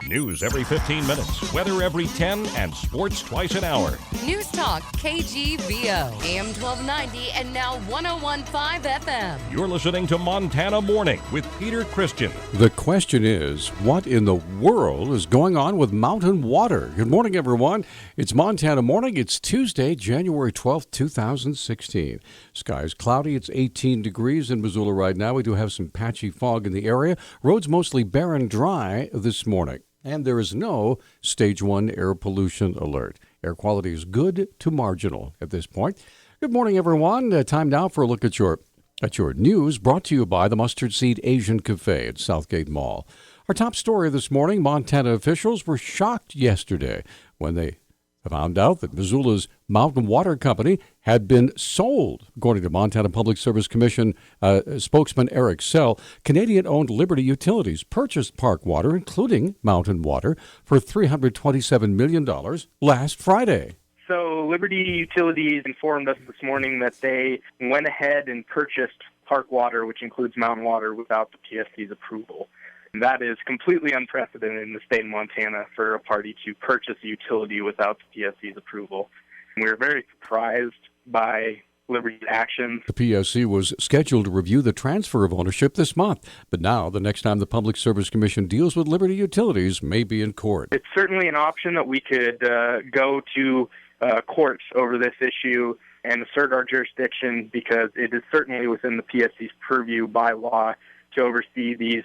News every 15 minutes, weather every 10, and sports twice an hour. Newstalk, KGVO, AM 1290 and now 101.5 FM. You're listening to Montana Morning with Peter Christian. The question is, what in the world is going on with mountain water? Good morning, everyone. It's Montana Morning. It's Tuesday, January 12th, 2016. Skies cloudy. It's 18 degrees in Missoula right now. We do have some patchy fog in the area. Roads mostly bare and dry this morning. And there is no Stage 1 air pollution alert. Air quality is good to marginal at this point. Good morning, everyone. Time now for a look at your news, brought to you by the Mustard Seed Asian Cafe at Southgate Mall. Our top story this morning, Montana officials were shocked yesterday when they found out that Missoula's Mountain Water Company had been sold. According to Montana Public Service Commission spokesman Eric Sell, Canadian-owned Liberty Utilities purchased Park Water, including Mountain Water, for $327 million last Friday. So Liberty Utilities informed us this morning that they went ahead and purchased Park Water, which includes Mountain Water, without the PSC's approval. And that is completely unprecedented in the state of Montana for a party to purchase a utility without the PSC's approval. And we were very surprised by Liberty's actions. The PSC was scheduled to review the transfer of ownership this month, but now the next time the Public Service Commission deals with Liberty Utilities may be in court. It's certainly an option that we could go to court over this issue and assert our jurisdiction, because it is certainly within the PSC's purview by law to oversee these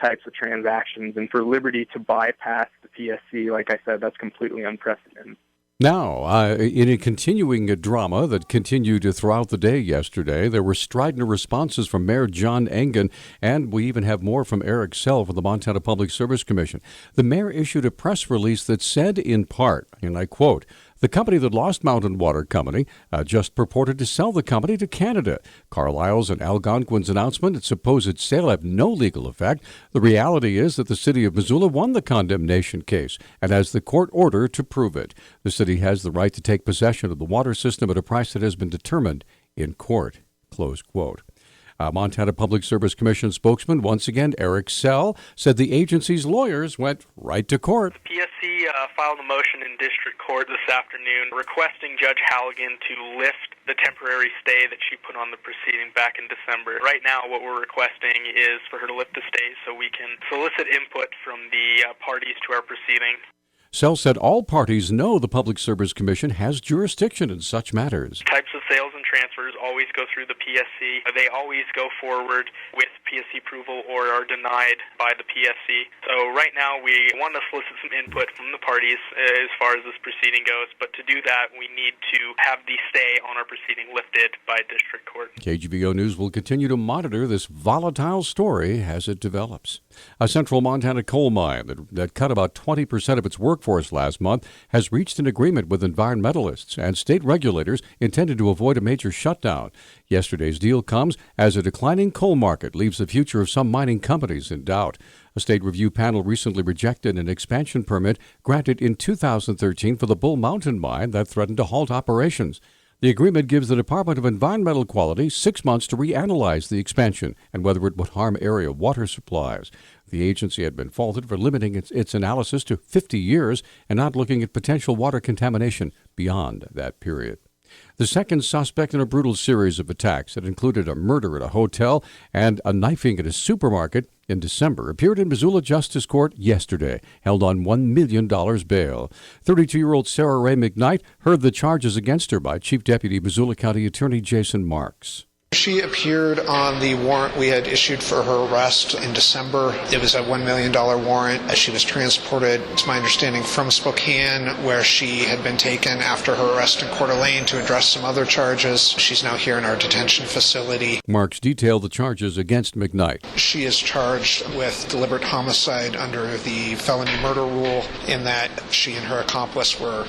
types of transactions. And for Liberty to bypass the PSC, like I said, that's completely unprecedented. Now, in a continuing drama that continued throughout the day yesterday, there were strident responses from Mayor John Engen, and we even have more from Eric Sell from the Montana Public Service Commission. The mayor issued a press release that said in part, and I quote, "The company that lost Mountain Water Company just purported to sell the company to Canada. Carlisle's and Algonquin's announcement its supposed sale have no legal effect. The reality is that the city of Missoula won the condemnation case and has the court order to prove it. The city has the right to take possession of the water system at a price that has been determined in court." Close quote. Montana Public Service Commission spokesman, once again, Eric Sell, said the agency's lawyers went right to court. The PSC filed a motion in district court this afternoon requesting Judge Halligan to lift the temporary stay that she put on the proceeding back in December. Right now, what we're requesting is for her to lift the stay so we can solicit input from the parties to our proceeding. Sell said all parties know the Public Service Commission has jurisdiction in such matters. Types of sales and transfers always go through the PSC. They always go forward with PSC approval or are denied by the PSC. So right now we want to solicit some input from the parties as far as this proceeding goes, but to do that we need to have the stay on our proceeding lifted by district court. KGVO News will continue to monitor this volatile story as it develops. A central Montana coal mine that cut about 20% of its workforce last month has reached an agreement with environmentalists and state regulators intended to avoid a major shutdown. Yesterday's deal comes as a declining coal market leaves the future of some mining companies in doubt. A state review panel recently rejected an expansion permit granted in 2013 for the Bull Mountain mine that threatened to halt operations. The agreement gives the Department of Environmental Quality 6 months to reanalyze the expansion and whether it would harm area water supplies. The agency had been faulted for limiting its analysis to 50 years and not looking at potential water contamination beyond that period. The second suspect in a brutal series of attacks that included a murder at a hotel and a knifing at a supermarket in December appeared in Missoula Justice Court yesterday, held on $1 million bail. 32-year-old Sarah Ray McKnight heard the charges against her by Chief Deputy Missoula County Attorney Jason Marks. She appeared on the warrant we had issued for her arrest in December. It was a $1 million warrant. She was transported, it's my understanding, from Spokane, where she had been taken after her arrest in Coeur d'Alene to address some other charges. She's now here in our detention facility. Marks detailed the charges against McKnight. She is charged with deliberate homicide under the felony murder rule, in that she and her accomplice were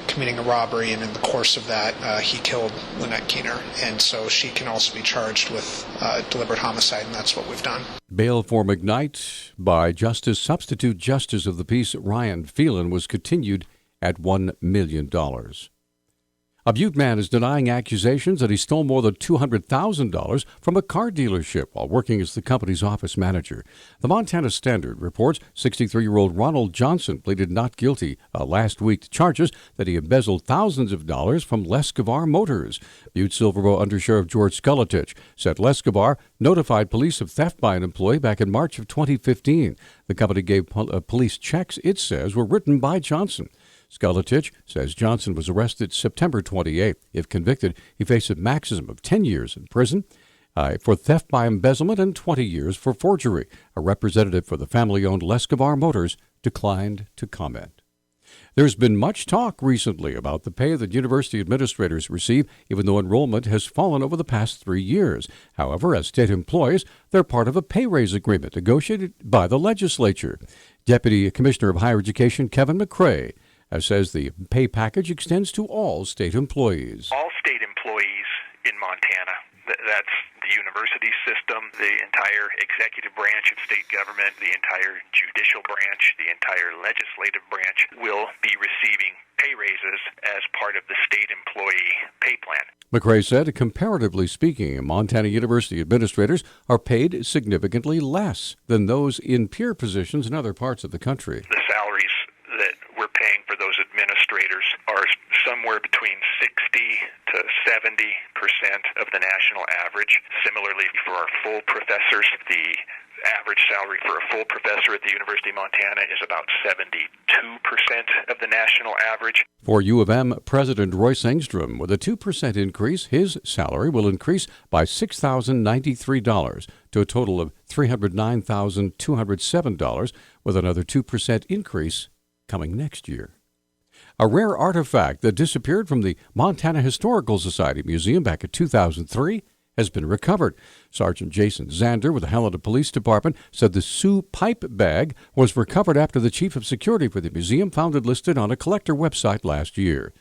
committing a robbery, and in the course of that, he killed Lynette Keener. And so she can also be charged with deliberate homicide, and that's what we've done. Bail for McKnight by Substitute Justice of the Peace Ryan Phelan was continued at $1 million. A Butte man is denying accusations that he stole more than $200,000 from a car dealership while working as the company's office manager. The Montana Standard reports 63-year-old Ronald Johnson pleaded not guilty last week to charges that he embezzled thousands of dollars from Lescavar Motors. Butte Silverbow Undersheriff George Skuletich said Lescavar notified police of theft by an employee back in March of 2015. The company gave police checks it says were written by Johnson. Skuletich says Johnson was arrested September 28th. If convicted, he faces a maximum of 10 years in prison for theft by embezzlement and 20 years for forgery. A representative for the family-owned Lescavar Motors declined to comment. There's been much talk recently about the pay that university administrators receive, even though enrollment has fallen over the past 3 years. However, as state employees, they're part of a pay raise agreement negotiated by the legislature. Deputy Commissioner of Higher Education Kevin McCrae says the pay package extends to all state employees. All state employees in Montana, that's the university system, the entire executive branch of state government, the entire judicial branch, the entire legislative branch will be receiving pay raises as part of the state employee pay plan. McCrae said, comparatively speaking, Montana University administrators are paid significantly less than those in peer positions in other parts of the country. The salaries that we're paying for those administrators are somewhere between 60 to 70% of the national average. Similarly, for our full professors, the average salary for a full professor at the University of Montana is about 72% of the national average. For U of M President Royce Engstrom, with a 2% increase, his salary will increase by $6,093 to a total of $309,207, with another 2% increase coming next year. A rare artifact that disappeared from the Montana Historical Society Museum back in 2003 has been recovered. Sergeant Jason Zander with the Helena Police Department said the Sioux pipe bag was recovered after the chief of security for the museum found it listed on a collector website last year.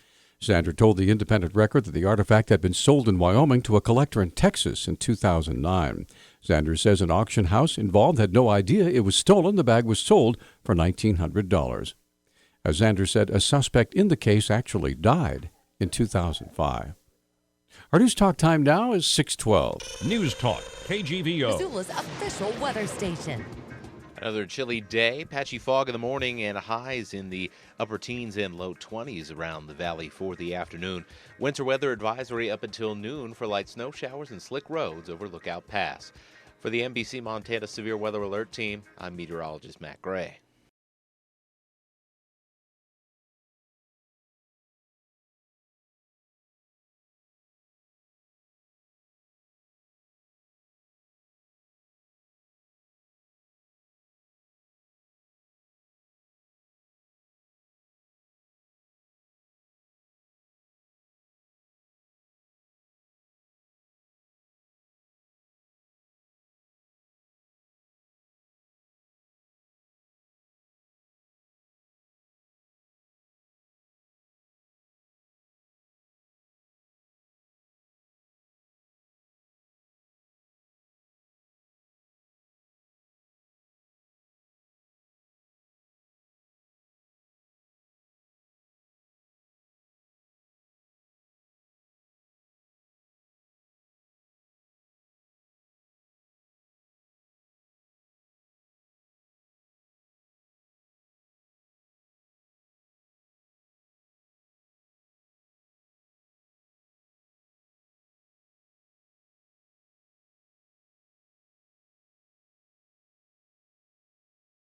Zander told the Independent Record that the artifact had been sold in Wyoming to a collector in Texas in 2009. Zander says an auction house involved had no idea it was stolen. The bag was sold for $1,900. As Zander said, a suspect in the case actually died in 2005. Our News Talk time now is 6:12. Newstalk, KGVO. Missoula's official weather station. Another chilly day, patchy fog in the morning, and highs in the upper teens and low 20s around the valley for the afternoon. Winter weather advisory up until noon for light snow showers and slick roads over Lookout Pass. For the NBC Montana Severe Weather Alert Team, I'm meteorologist Matt Gray.